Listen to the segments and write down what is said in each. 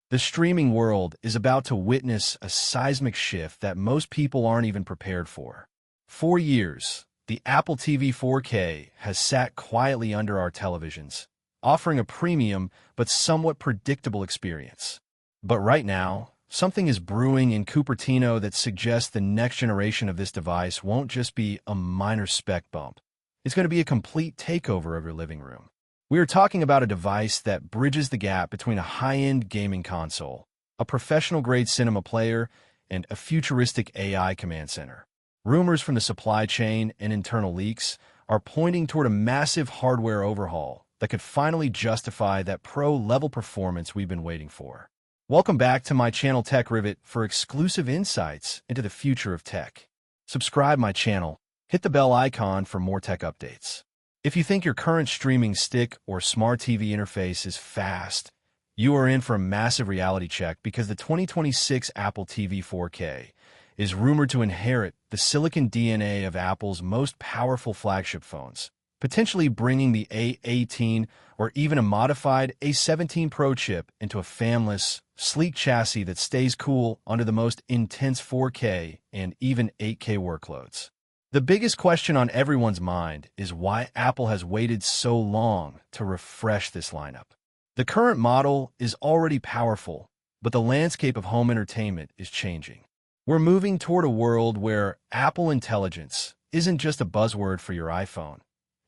The streaming world is about to witness a seismic shift that most people aren't even prepared for. For years, the Apple TV 4K has sat quietly under our televisions, offering a premium but somewhat predictable experience. But right now, something is brewing in Cupertino that suggests the next generation of this device won't just be a minor spec bump. It's going to be a complete takeover of your living room. We are talking about a device that bridges the gap between a high-end gaming console, a professional-grade cinema player, and a futuristic AI command center. Rumors from the supply chain and internal leaks are pointing toward a massive hardware overhaul that could finally justify that pro-level performance we've been waiting for. Welcome back to my channel Tech Rivet for exclusive insights into the future of tech. Subscribe my channel, hit the bell icon for more tech updates. If you think your current streaming stick or smart TV interface is fast, you are in for a massive reality check because the 2026 Apple TV 4K is rumored to inherit the silicon DNA of Apple's most powerful flagship phones, potentially bringing the A18 or even a modified A17 Pro chip into a fanless, sleek chassis that stays cool under the most intense 4K and even 8K workloads. The biggest question on everyone's mind is why Apple has waited so long to refresh this lineup. The current model is already powerful, but the landscape of home entertainment is changing. We're moving toward a world where Apple Intelligence isn't just a buzzword for your iPhone.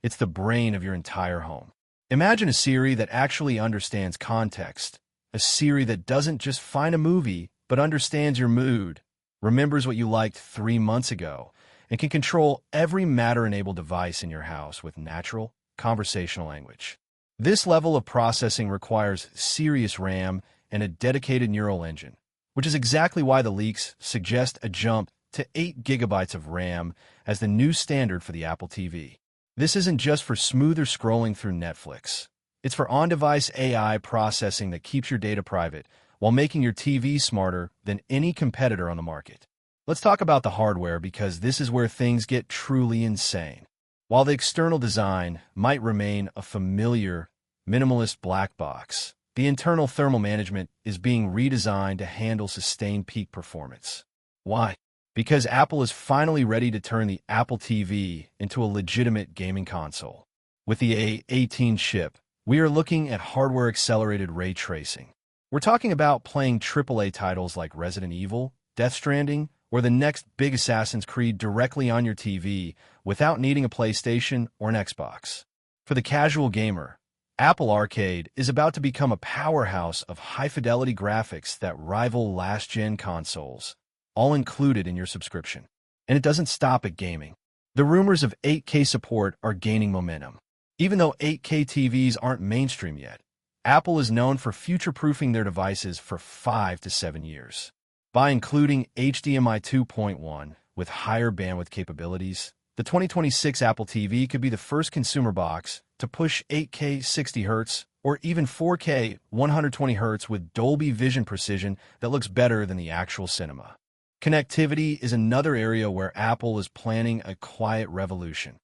It's the brain of your entire home. Imagine a Siri that actually understands context, a Siri that doesn't just find a movie, but understands your mood, remembers what you liked 3 months ago, and can control every Matter-enabled device in your house with natural, conversational language. This level of processing requires serious RAM and a dedicated neural engine, which is exactly why the leaks suggest a jump to 8 GB of RAM as the new standard for the Apple TV. This isn't just for smoother scrolling through Netflix. It's for on-device AI processing that keeps your data private while making your TV smarter than any competitor on the market. Let's talk about the hardware because this is where things get truly insane. While the external design might remain a familiar, minimalist black box, the internal thermal management is being redesigned to handle sustained peak performance. Why? Because Apple is finally ready to turn the Apple TV into a legitimate gaming console. With the A18 chip, we are looking at hardware-accelerated ray tracing. We're talking about playing AAA titles like Resident Evil, Death Stranding, or the next big Assassin's Creed directly on your TV without needing a PlayStation or an Xbox. For the casual gamer, Apple Arcade is about to become a powerhouse of high-fidelity graphics that rival last-gen consoles, all included in your subscription. And it doesn't stop at gaming. The rumors of 8K support are gaining momentum. Even though 8K TVs aren't mainstream yet, Apple is known for future-proofing their devices for 5 to 7 years. By including HDMI 2.1 with higher bandwidth capabilities, the 2026 Apple TV could be the first consumer box to push 8K 60Hz or even 4K 120Hz with Dolby Vision precision that looks better than the actual cinema. Connectivity is another area where Apple is planning a quiet revolution.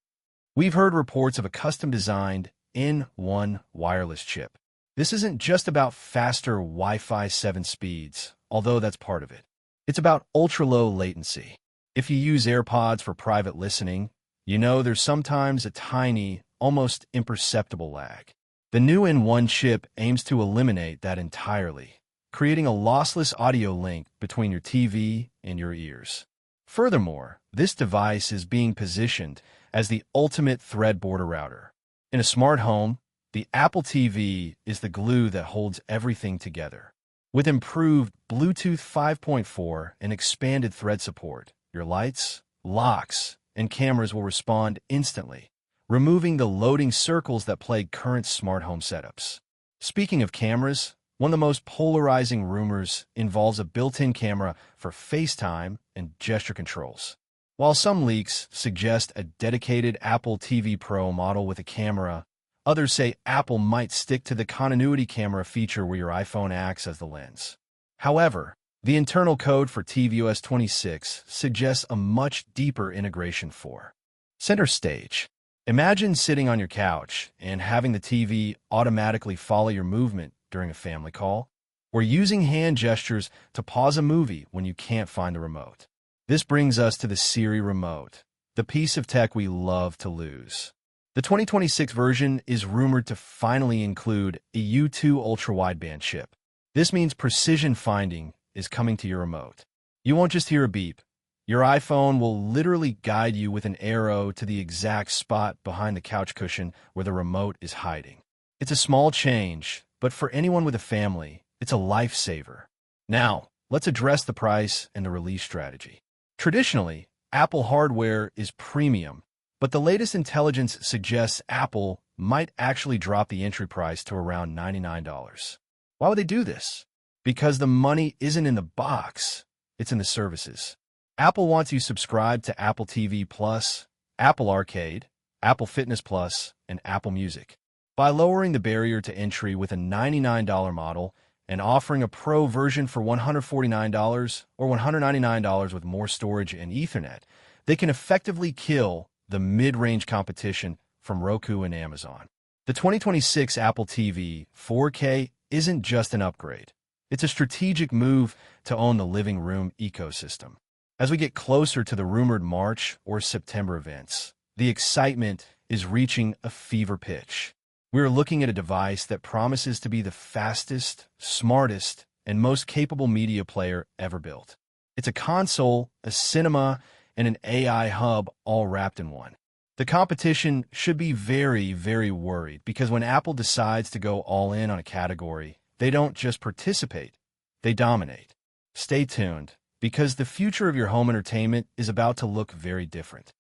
We've heard reports of a custom-designed N1 wireless chip. This isn't just about faster Wi-Fi 7 speeds, although that's part of it. It's about ultra-low latency. If you use AirPods for private listening, you know there's sometimes a tiny, almost imperceptible lag. The new N1 chip aims to eliminate that entirely, creating a lossless audio link between your TV and your ears. Furthermore, this device is being positioned as the ultimate thread border router. In a smart home, the Apple TV is the glue that holds everything together. With improved Bluetooth 5.4 and expanded thread support, your lights, locks, and cameras will respond instantly, removing the loading circles that plague current smart home setups. Speaking of cameras, one of the most polarizing rumors involves a built-in camera for FaceTime and gesture controls. While some leaks suggest a dedicated Apple TV Pro model with a camera, others say Apple might stick to the continuity camera feature where your iPhone acts as the lens. However, the internal code for tvOS 26 suggests a much deeper integration for center stage. Imagine sitting on your couch and having the TV automatically follow your movement during a family call, or using hand gestures to pause a movie when you can't find the remote. This brings us to the Siri Remote, the piece of tech we love to lose. The 2026 version is rumored to finally include a U2 ultra-wideband chip. This means precision finding is coming to your remote. You won't just hear a beep. Your iPhone will literally guide you with an arrow to the exact spot behind the couch cushion where the remote is hiding. It's a small change, but for anyone with a family, it's a lifesaver. Now, let's address the price and the release strategy. Traditionally, Apple hardware is premium, but the latest intelligence suggests Apple might actually drop the entry price to around $99. Why would they do this? Because the money isn't in the box, it's in the services. Apple wants you subscribed to Apple TV Plus, Apple Arcade, Apple Fitness Plus, and Apple Music. By lowering the barrier to entry with a $99 model and offering a Pro version for $149 or $199 with more storage and Ethernet, they can effectively kill the mid-range competition from Roku and Amazon. The 2026 Apple TV 4K isn't just an upgrade. It's a strategic move to own the living room ecosystem. As we get closer to the rumored March or September events, the excitement is reaching a fever pitch. We're looking at a device that promises to be the fastest, smartest, and most capable media player ever built. It's a console, a cinema, and an AI hub all wrapped in one. The competition should be very, very worried because when Apple decides to go all in on a category, they don't just participate, they dominate. Stay tuned, because the future of your home entertainment is about to look very different.